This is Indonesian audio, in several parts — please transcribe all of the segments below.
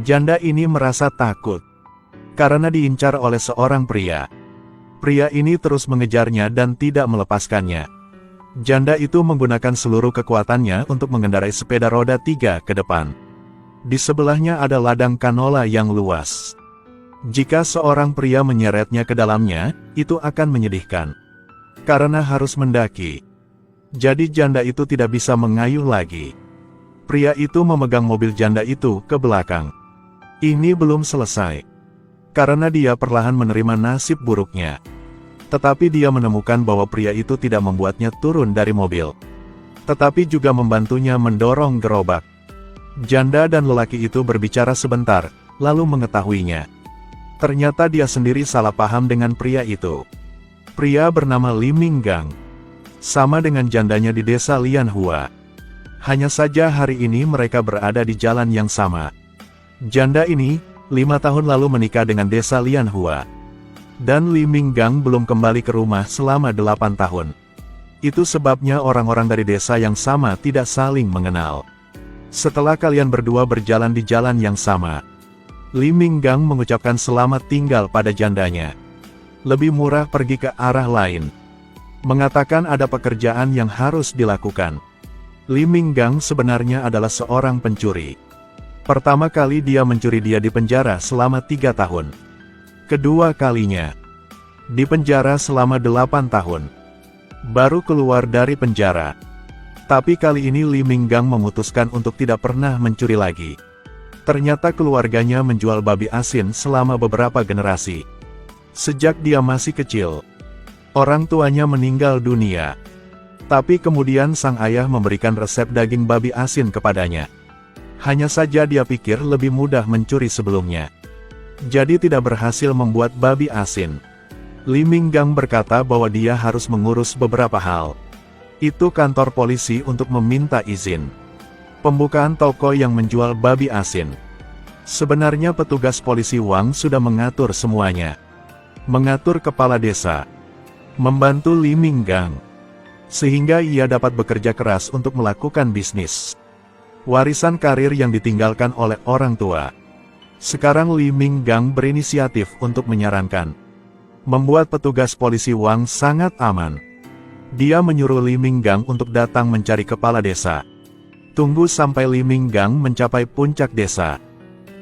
Janda ini merasa takut karena diincar oleh seorang pria. Pria ini terus mengejarnya dan tidak melepaskannya. Janda itu menggunakan seluruh kekuatannya untuk mengendarai sepeda roda 3 ke depan. Di sebelahnya ada ladang kanola yang luas. Jika seorang pria menyeretnya ke dalamnya, itu akan menyedihkan. Karena harus mendaki. Jadi janda itu tidak bisa mengayuh lagi. Pria itu memegang mobil janda itu ke belakang. Ini belum selesai. Karena dia perlahan menerima nasib buruknya. Tetapi dia menemukan bahwa pria itu tidak membuatnya turun dari mobil. Tetapi juga membantunya mendorong gerobak. Janda dan lelaki itu berbicara sebentar, lalu mengetahuinya. Ternyata dia sendiri salah paham dengan pria itu. Pria bernama Li Minggang. Sama dengan jandanya di desa Lianhua. Hanya saja hari ini mereka berada di jalan yang sama. Janda ini, 5 tahun lalu menikah dengan desa Lianhua. Dan Li Minggang belum kembali ke rumah selama 8 tahun. Itu sebabnya orang-orang dari desa yang sama tidak saling mengenal. Setelah kalian berdua berjalan di jalan yang sama, Li Minggang mengucapkan selamat tinggal pada jandanya. Lebih murah pergi ke arah lain. Mengatakan ada pekerjaan yang harus dilakukan. Li Minggang sebenarnya adalah seorang pencuri. Pertama kali dia mencuri, dia di penjara selama 3 tahun. Kedua kalinya, di penjara selama 8 tahun. Baru keluar dari penjara. Tapi kali ini Li Minggang memutuskan untuk tidak pernah mencuri lagi. Ternyata keluarganya menjual babi asin selama beberapa generasi. Sejak dia masih kecil, orang tuanya meninggal dunia. Tapi kemudian sang ayah memberikan resep daging babi asin kepadanya. Hanya saja dia pikir lebih mudah mencuri sebelumnya. Jadi tidak berhasil membuat babi asin. Li Minggang berkata bahwa dia harus mengurus beberapa hal. Itu kantor polisi untuk meminta izin. Pembukaan toko yang menjual babi asin. Sebenarnya petugas polisi Wang sudah mengatur semuanya. Mengatur kepala desa. Membantu Li Minggang. Sehingga ia dapat bekerja keras untuk melakukan bisnis. Warisan karir yang ditinggalkan oleh orang tua. Sekarang Li Minggang berinisiatif untuk menyarankan. Membuat petugas polisi Wang sangat aman. Dia menyuruh Li Minggang untuk datang mencari kepala desa. Tunggu sampai Li Minggang mencapai puncak desa.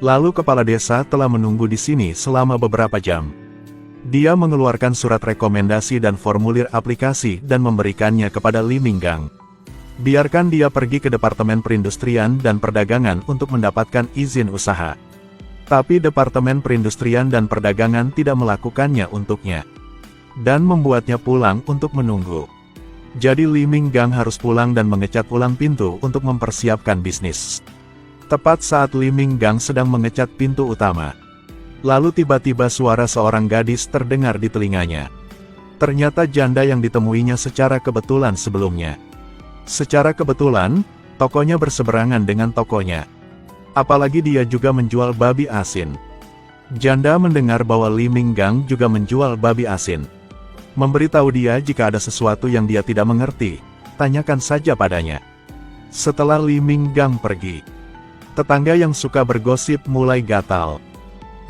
Lalu kepala desa telah menunggu di sini selama beberapa jam. Dia mengeluarkan surat rekomendasi dan formulir aplikasi dan memberikannya kepada Li Minggang. Biarkan dia pergi ke Departemen Perindustrian dan Perdagangan untuk mendapatkan izin usaha. Tapi Departemen Perindustrian dan Perdagangan tidak melakukannya untuknya. Dan membuatnya pulang untuk menunggu. Jadi Li Minggang harus pulang dan mengecat ulang pintu untuk mempersiapkan bisnis. Tepat saat Li Minggang sedang mengecat pintu utama. Lalu tiba-tiba suara seorang gadis terdengar di telinganya. Ternyata janda yang ditemuinya secara kebetulan sebelumnya. Secara kebetulan, tokonya berseberangan dengan tokonya. Apalagi dia juga menjual babi asin. Janda mendengar bahwa Li Minggang juga menjual babi asin. Memberitahu dia jika ada sesuatu yang dia tidak mengerti, tanyakan saja padanya. Setelah Li Minggang pergi, tetangga yang suka bergosip mulai gatal.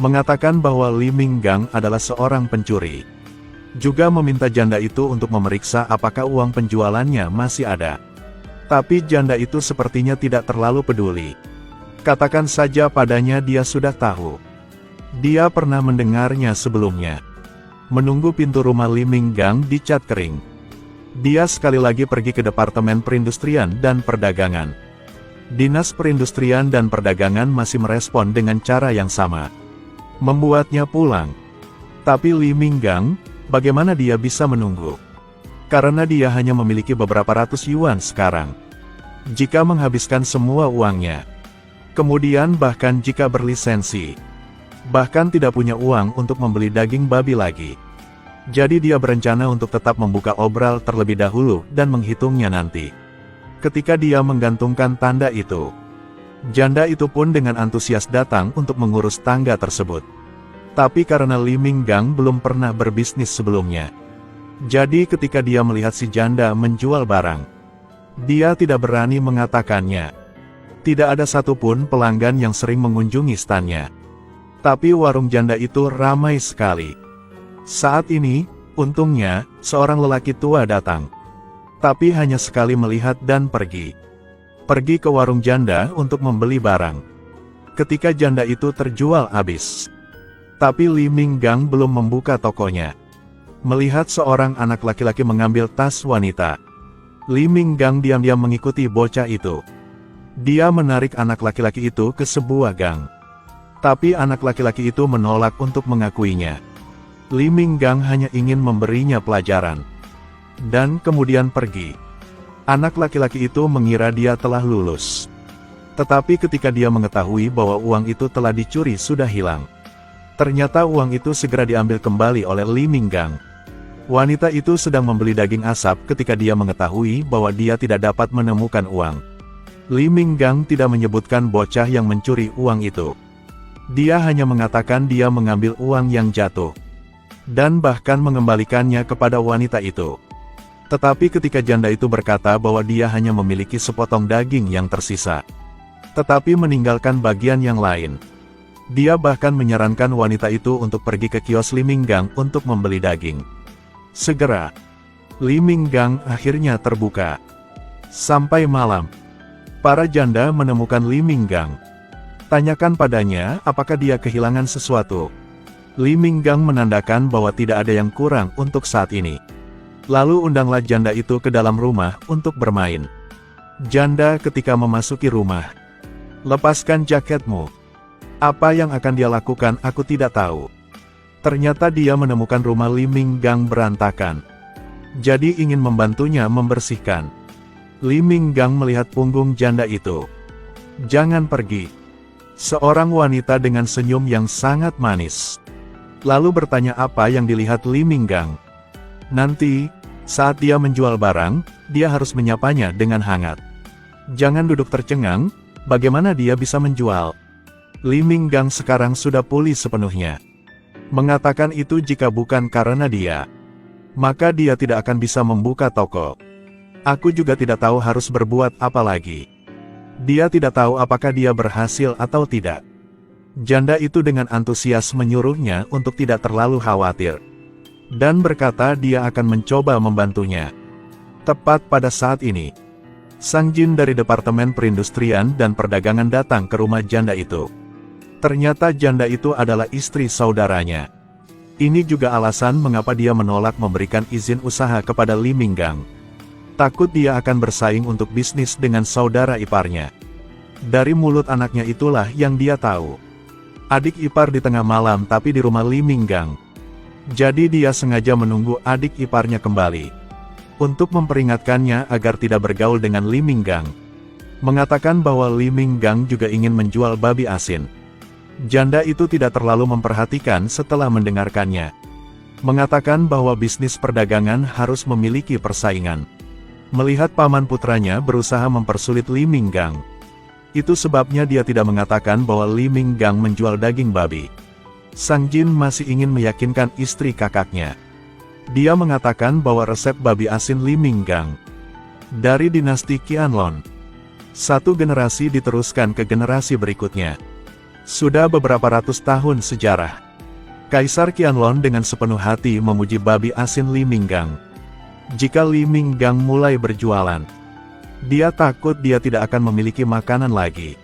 Mengatakan bahwa Li Minggang adalah seorang pencuri. Juga meminta janda itu untuk memeriksa apakah uang penjualannya masih ada. Tapi janda itu sepertinya tidak terlalu peduli. Katakan saja padanya dia sudah tahu. Dia pernah mendengarnya sebelumnya. Menunggu pintu rumah Li Minggang dicat kering. Dia sekali lagi pergi ke Departemen Perindustrian dan Perdagangan. Dinas Perindustrian dan Perdagangan masih merespon dengan cara yang sama. Membuatnya pulang. Tapi Li Minggang, bagaimana dia bisa menunggu? Karena dia hanya memiliki beberapa ratus yuan sekarang. Jika menghabiskan semua uangnya. Kemudian bahkan jika berlisensi. Bahkan tidak punya uang untuk membeli daging babi lagi. Jadi dia berencana untuk tetap membuka obral terlebih dahulu dan menghitungnya nanti. Ketika dia menggantungkan tanda itu, janda itu pun dengan antusias datang untuk mengurus tangga tersebut. Tapi karena Li Minggang belum pernah berbisnis sebelumnya. Jadi ketika dia melihat si janda menjual barang, dia tidak berani mengatakannya. Tidak ada satupun pelanggan yang sering mengunjungi standnya. Tapi warung janda itu ramai sekali. Saat ini, untungnya, seorang lelaki tua datang. Tapi hanya sekali melihat dan pergi. Pergi ke warung janda untuk membeli barang. Ketika janda itu terjual habis. Tapi Li Minggang belum membuka tokonya. Melihat seorang anak laki-laki mengambil tas wanita. Li Minggang diam-diam mengikuti bocah itu. Dia menarik anak laki-laki itu ke sebuah gang. Tapi anak laki-laki itu menolak untuk mengakuinya. Li Minggang hanya ingin memberinya pelajaran. Dan kemudian pergi. Anak laki-laki itu mengira dia telah lulus. Tetapi ketika dia mengetahui bahwa uang itu telah dicuri sudah hilang. Ternyata uang itu segera diambil kembali oleh Li Minggang. Wanita itu sedang membeli daging asap ketika dia mengetahui bahwa dia tidak dapat menemukan uang. Li Minggang tidak menyebutkan bocah yang mencuri uang itu. Dia hanya mengatakan dia mengambil uang yang jatuh. Dan bahkan mengembalikannya kepada wanita itu. Tetapi ketika janda itu berkata bahwa dia hanya memiliki sepotong daging yang tersisa. Tetapi meninggalkan bagian yang lain. Dia bahkan menyarankan wanita itu untuk pergi ke kios Li Minggang untuk membeli daging. Segera, Li Minggang akhirnya terbuka. Sampai malam. Para janda menemukan Li Minggang. Tanyakan padanya apakah dia kehilangan sesuatu. Li Minggang menandakan bahwa tidak ada yang kurang untuk saat ini. Lalu undanglah janda itu ke dalam rumah untuk bermain. Janda ketika memasuki rumah. Lepaskan jaketmu. Apa yang akan dia lakukan aku tidak tahu. Ternyata dia menemukan rumah Li Minggang berantakan. Jadi ingin membantunya membersihkan. Li Minggang melihat punggung janda itu. Jangan pergi. Seorang wanita dengan senyum yang sangat manis. Lalu bertanya apa yang dilihat Li Minggang. Nanti, saat dia menjual barang, dia harus menyapanya dengan hangat. Jangan duduk tercengang, bagaimana dia bisa menjual? Li Minggang sekarang sudah pulih sepenuhnya. Mengatakan itu jika bukan karena dia, maka dia tidak akan bisa membuka toko. Aku juga tidak tahu harus berbuat apa lagi. Dia tidak tahu apakah dia berhasil atau tidak. Janda itu dengan antusias menyuruhnya untuk tidak terlalu khawatir. Dan berkata dia akan mencoba membantunya. Tepat pada saat ini, Sang Jin dari Departemen Perindustrian dan Perdagangan datang ke rumah janda itu. Ternyata janda itu adalah istri saudaranya. Ini juga alasan mengapa dia menolak memberikan izin usaha kepada Li Minggang. Takut dia akan bersaing untuk bisnis dengan saudara iparnya. Dari mulut anaknya itulah yang dia tahu. Adik ipar di tengah malam tapi di rumah Li Minggang. Jadi dia sengaja menunggu adik iparnya kembali. Untuk memperingatkannya agar tidak bergaul dengan Li Minggang. Mengatakan bahwa Li Minggang juga ingin menjual babi asin. Janda itu tidak terlalu memperhatikan setelah mendengarkannya. Mengatakan bahwa bisnis perdagangan harus memiliki persaingan. Melihat paman putranya berusaha mempersulit Li Minggang. Itu sebabnya dia tidak mengatakan bahwa Li Minggang menjual daging babi. Sang Jin masih ingin meyakinkan istri kakaknya. Dia mengatakan bahwa resep babi asin Li Minggang dari dinasti Qianlong. Satu generasi diteruskan ke generasi berikutnya. Sudah beberapa ratus tahun sejarah. Kaisar Qianlong dengan sepenuh hati memuji babi asin Li Minggang. Jika Li Minggang mulai berjualan, dia takut dia tidak akan memiliki makanan lagi.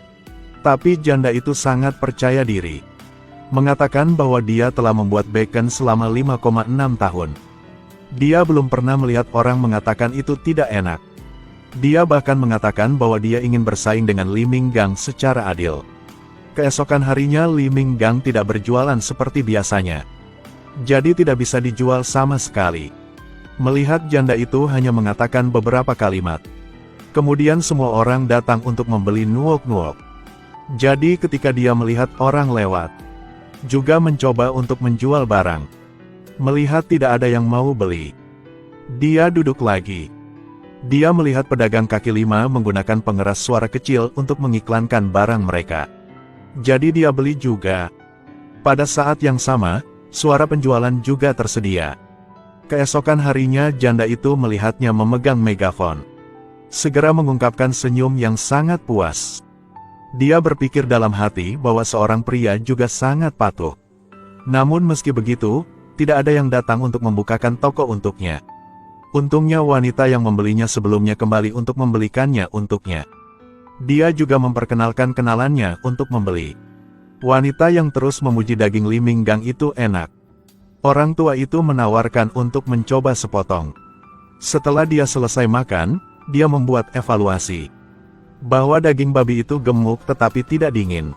Tapi janda itu sangat percaya diri. Mengatakan bahwa dia telah membuat bacon selama 5,6 tahun. Dia belum pernah melihat orang mengatakan itu tidak enak. Dia bahkan mengatakan bahwa dia ingin bersaing dengan Li Minggang secara adil. Keesokan harinya Li Minggang tidak berjualan seperti biasanya. Jadi tidak bisa dijual sama sekali. Melihat janda itu hanya mengatakan beberapa kalimat. Kemudian semua orang datang untuk membeli nuok-nuok. Jadi ketika dia melihat orang lewat, juga mencoba untuk menjual barang. Melihat tidak ada yang mau beli, dia duduk lagi. Dia melihat pedagang kaki lima menggunakan pengeras suara kecil untuk mengiklankan barang mereka. Jadi dia beli juga. Pada saat yang sama, suara penjualan juga tersedia. Keesokan harinya janda itu melihatnya memegang megafon. Segera mengungkapkan senyum yang sangat puas. Dia berpikir dalam hati bahwa seorang pria juga sangat patuh. Namun meski begitu, tidak ada yang datang untuk membukakan toko untuknya. Untungnya wanita yang membelinya sebelumnya kembali untuk membelikannya untuknya. Dia juga memperkenalkan kenalannya untuk membeli. Wanita yang terus memuji daging Li Minggang itu enak. Orang tua itu menawarkan untuk mencoba sepotong. Setelah dia selesai makan, dia membuat evaluasi. Bahwa daging babi itu gemuk tetapi tidak dingin.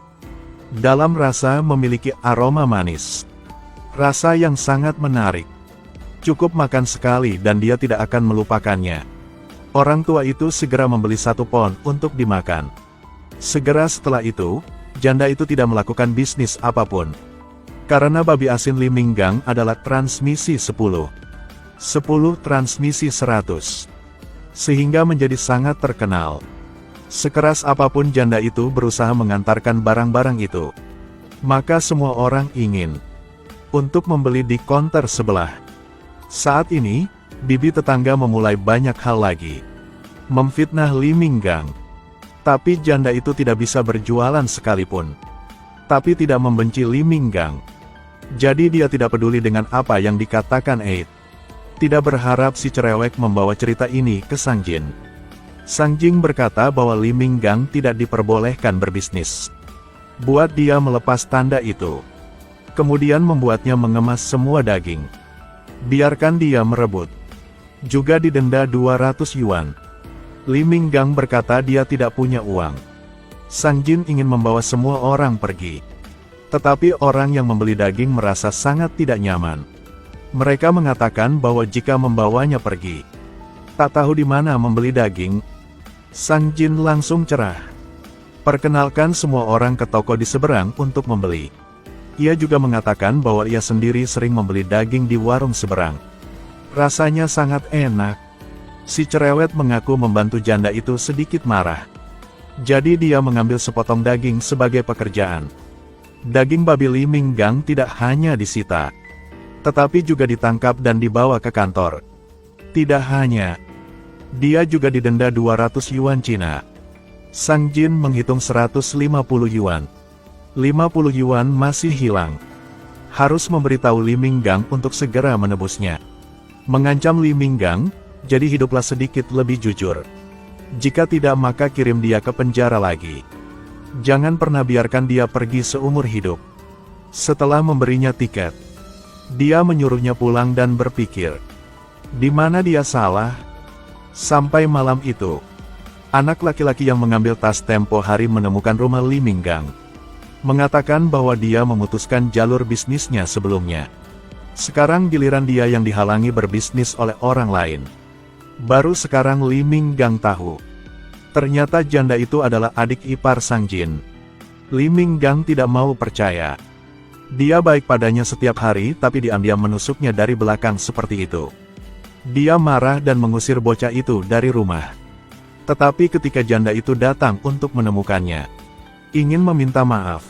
Dalam rasa memiliki aroma manis. Rasa yang sangat menarik. Cukup makan sekali dan dia tidak akan melupakannya. Orang tua itu segera membeli 1 pon untuk dimakan. Segera setelah itu, janda itu tidak melakukan bisnis apapun. Karena babi asin Li Minggang adalah transmisi 10 transmisi 100. Sehingga menjadi sangat terkenal. Sekeras apapun janda itu berusaha mengantarkan barang-barang itu. Maka semua orang ingin untuk membeli di konter sebelah. Saat ini, bibi tetangga memulai banyak hal lagi. Memfitnah Li Minggang. Tapi janda itu tidak bisa berjualan sekalipun. Tapi tidak membenci Li Minggang. Jadi dia tidak peduli dengan apa yang dikatakan Eid. Tidak berharap si cerewet membawa cerita ini ke Sang Jin. Sang Jin berkata bahwa Li Minggang tidak diperbolehkan berbisnis. Buat dia melepas tanda itu. Kemudian membuatnya mengemas semua daging. Biarkan dia merebut. Juga didenda 200 yuan. Li Minggang berkata dia tidak punya uang. Sang Jin ingin membawa semua orang pergi. Tetapi orang yang membeli daging merasa sangat tidak nyaman. Mereka mengatakan bahwa jika membawanya pergi, tak tahu di mana membeli daging. Sang Jin langsung cerah. Perkenalkan semua orang ke toko di seberang untuk membeli. Ia juga mengatakan bahwa ia sendiri sering membeli daging di warung seberang. Rasanya sangat enak. Si cerewet mengaku membantu janda itu sedikit marah. Jadi dia mengambil sepotong daging sebagai pekerjaan. Daging babi Li Minggang tidak hanya disita, tetapi juga ditangkap dan dibawa ke kantor. Tidak hanya, dia juga didenda 200 yuan Cina. Sang Jin menghitung 150 yuan. 50 yuan masih hilang. Harus memberitahu Li Minggang untuk segera menebusnya. Mengancam Li Minggang, jadi hiduplah sedikit lebih jujur. Jika tidak maka kirim dia ke penjara lagi. Jangan pernah biarkan dia pergi seumur hidup. Setelah memberinya tiket, dia menyuruhnya pulang dan berpikir, di mana dia salah? Sampai malam itu, anak laki-laki yang mengambil tas tempo hari menemukan rumah Li Minggang. Mengatakan bahwa dia memutuskan jalur bisnisnya sebelumnya. Sekarang giliran dia yang dihalangi berbisnis oleh orang lain. Baru sekarang Li Minggang tahu. Ternyata janda itu adalah adik ipar Sang Jin. Li Minggang tidak mau percaya. Dia baik padanya setiap hari tapi diam-diam menusuknya dari belakang seperti itu. Dia marah dan mengusir bocah itu dari rumah. Tetapi ketika janda itu datang untuk menemukannya, ingin meminta maaf.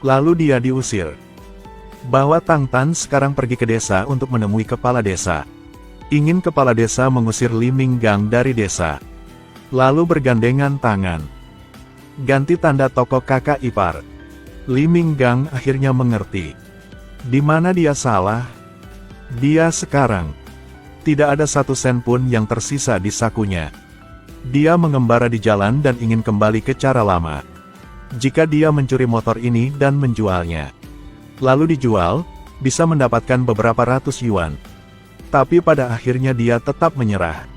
Lalu dia diusir. Bahwa Tang Tan sekarang pergi ke desa untuk menemui kepala desa. Ingin kepala desa mengusir Li Minggang dari desa. Lalu bergandengan tangan. Ganti tanda toko kakak ipar. Li Minggang akhirnya mengerti. Di mana dia salah? Dia sekarang tidak ada 1 sen pun yang tersisa di sakunya. Dia mengembara di jalan dan ingin kembali ke cara lama. Jika dia mencuri motor ini dan menjualnya, lalu dijual, bisa mendapatkan beberapa ratus yuan. Tapi pada akhirnya dia tetap menyerah.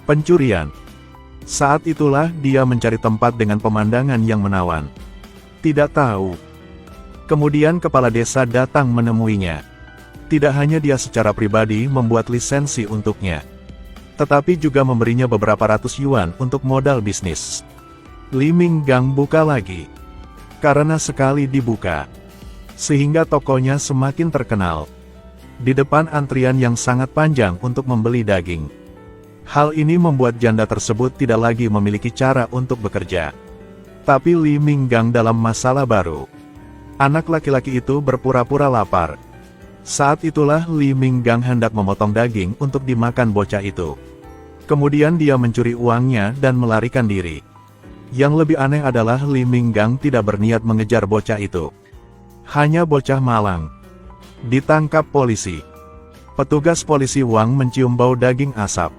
Pencurian. Saat itulah dia mencari tempat dengan pemandangan yang menawan. Tidak tahu. Kemudian kepala desa datang menemuinya. Tidak hanya dia secara pribadi membuat lisensi untuknya, tetapi juga memberinya beberapa ratus yuan untuk modal bisnis. Li Minggang buka lagi. Karena sekali dibuka, sehingga tokonya semakin terkenal. Di depan antrian yang sangat panjang untuk membeli daging. Hal ini membuat janda tersebut tidak lagi memiliki cara untuk bekerja. Tapi Li Minggang dalam masalah baru. Anak laki-laki itu berpura-pura lapar. Saat itulah Li Minggang hendak memotong daging untuk dimakan bocah itu. Kemudian dia mencuri uangnya dan melarikan diri. Yang lebih aneh adalah Li Minggang tidak berniat mengejar bocah itu. Hanya bocah malang. Ditangkap polisi. Petugas polisi Wang mencium bau daging asap.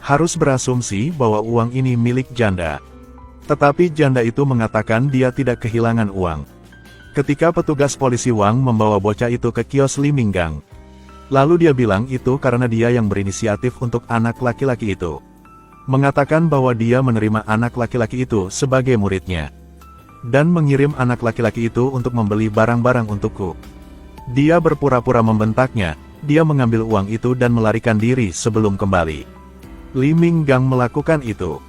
Harus berasumsi bahwa uang ini milik janda. Tetapi janda itu mengatakan dia tidak kehilangan uang. Ketika petugas polisi Wang membawa bocah itu ke kios Li Minggang. Lalu dia bilang itu karena dia yang berinisiatif untuk anak laki-laki itu. Mengatakan bahwa dia menerima anak laki-laki itu sebagai muridnya. Dan mengirim anak laki-laki itu untuk membeli barang-barang untukku. Dia berpura-pura membentaknya, dia mengambil uang itu dan melarikan diri sebelum kembali. Li Minggang melakukan itu.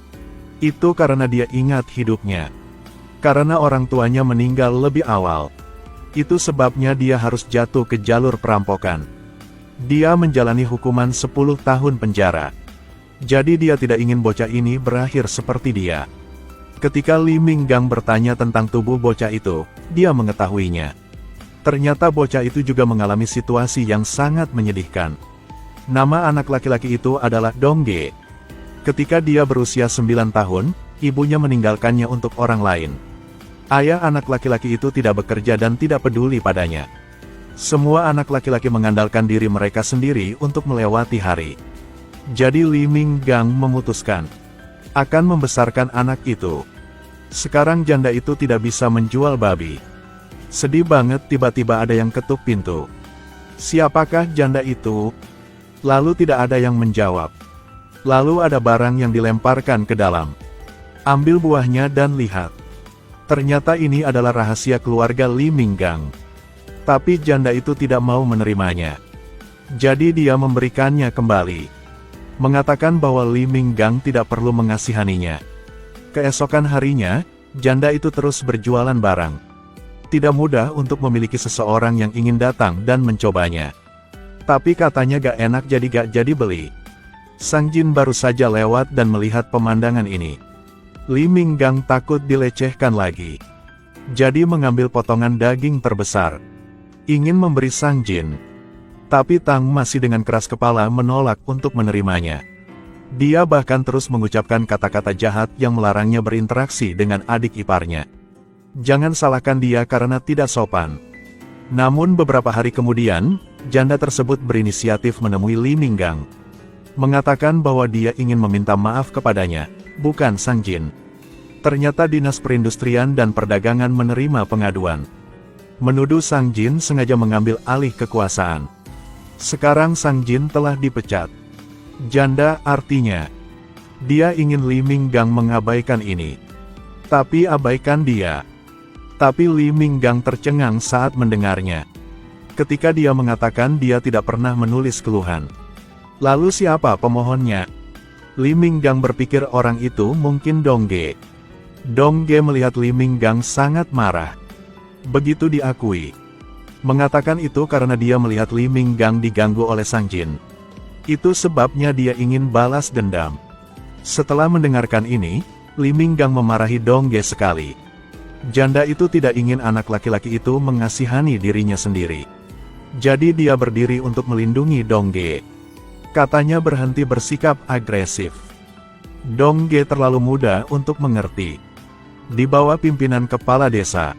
Itu karena dia ingat hidupnya. Karena orang tuanya meninggal lebih awal. Itu sebabnya dia harus jatuh ke jalur perampokan. Dia menjalani hukuman 10 tahun penjara. Jadi dia tidak ingin bocah ini berakhir seperti dia. Ketika Li Minggang bertanya tentang tubuh bocah itu, dia mengetahuinya. Ternyata bocah itu juga mengalami situasi yang sangat menyedihkan. Nama anak laki-laki itu adalah Dongge. Ketika dia berusia 9 tahun, ibunya meninggalkannya untuk orang lain. Ayah anak laki-laki itu tidak bekerja dan tidak peduli padanya. Semua anak laki-laki mengandalkan diri mereka sendiri untuk melewati hari. Jadi Li Minggang memutuskan akan membesarkan anak itu. Sekarang janda itu tidak bisa menjual babi. Sedih banget tiba-tiba ada yang ketuk pintu. Siapakah janda itu? Lalu tidak ada yang menjawab. Lalu ada barang yang dilemparkan ke dalam. Ambil buahnya dan lihat. Ternyata ini adalah rahasia keluarga Li Minggang. Tapi janda itu tidak mau menerimanya. Jadi dia memberikannya kembali. Mengatakan bahwa Li Minggang tidak perlu mengasihaninya. Keesokan harinya, janda itu terus berjualan barang. Tidak mudah untuk memiliki seseorang yang ingin datang dan mencobanya. Tapi katanya gak enak jadi gak jadi beli. Sang Jin baru saja lewat dan melihat pemandangan ini. Li Minggang takut dilecehkan lagi. Jadi mengambil potongan daging terbesar. Ingin memberi Sang Jin. Tapi Tang masih dengan keras kepala menolak untuk menerimanya. Dia bahkan terus mengucapkan kata-kata jahat yang melarangnya berinteraksi dengan adik iparnya. Jangan salahkan dia karena tidak sopan. Namun beberapa hari kemudian, janda tersebut berinisiatif menemui Li Minggang. Mengatakan bahwa dia ingin meminta maaf kepadanya, bukan Sang Jin. Ternyata Dinas Perindustrian dan Perdagangan menerima pengaduan. Menuduh Sang Jin sengaja mengambil alih kekuasaan. Sekarang Sang Jin telah dipecat. Janda artinya, dia ingin Li Minggang mengabaikan ini. Tapi abaikan dia. Tapi Li Minggang tercengang saat mendengarnya. Ketika dia mengatakan dia tidak pernah menulis keluhan. Lalu siapa pemohonnya? Li Minggang berpikir orang itu mungkin Dongge. Dongge melihat Li Minggang sangat marah. Begitu diakui. Mengatakan itu karena dia melihat Li Minggang diganggu oleh Sang Jin. Itu sebabnya dia ingin balas dendam. Setelah mendengarkan ini, Li Minggang memarahi Dongge sekali. Janda itu tidak ingin anak laki-laki itu mengasihani dirinya sendiri. Jadi dia berdiri untuk melindungi Dongge. Katanya berhenti bersikap agresif. Dongge terlalu muda untuk mengerti. Di bawah pimpinan kepala desa,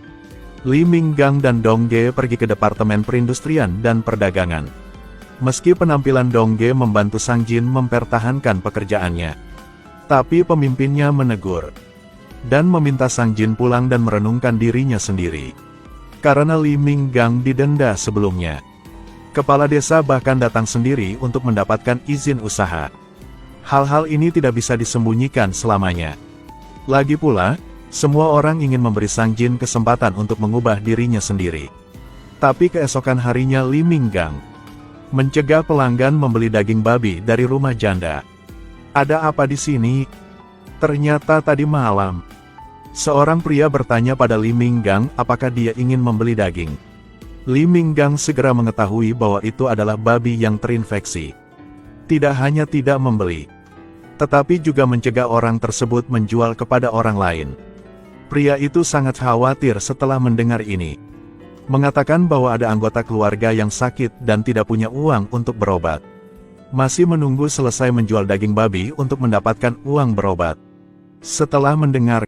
Li Minggang dan Dongge pergi ke Departemen Perindustrian dan Perdagangan. Meski penampilan Dongge membantu Sang Jin mempertahankan pekerjaannya, tapi pemimpinnya menegur dan meminta Sang Jin pulang dan merenungkan dirinya sendiri. Karena Li Minggang didenda sebelumnya. Kepala desa bahkan datang sendiri untuk mendapatkan izin usaha. Hal-hal ini tidak bisa disembunyikan selamanya. Lagi pula, semua orang ingin memberi Sang Jin kesempatan untuk mengubah dirinya sendiri. Tapi keesokan harinya Li Minggang mencegah pelanggan membeli daging babi dari rumah janda. Ada apa di sini? Ternyata tadi malam, seorang pria bertanya pada Li Minggang apakah dia ingin membeli daging. Li Minggang segera mengetahui bahwa itu adalah babi yang terinfeksi. Tidak hanya tidak membeli, tetapi juga mencegah orang tersebut menjual kepada orang lain. Pria itu sangat khawatir setelah mendengar ini. Mengatakan bahwa ada anggota keluarga yang sakit dan tidak punya uang untuk berobat. Masih menunggu selesai menjual daging babi untuk mendapatkan uang berobat. Setelah mendengar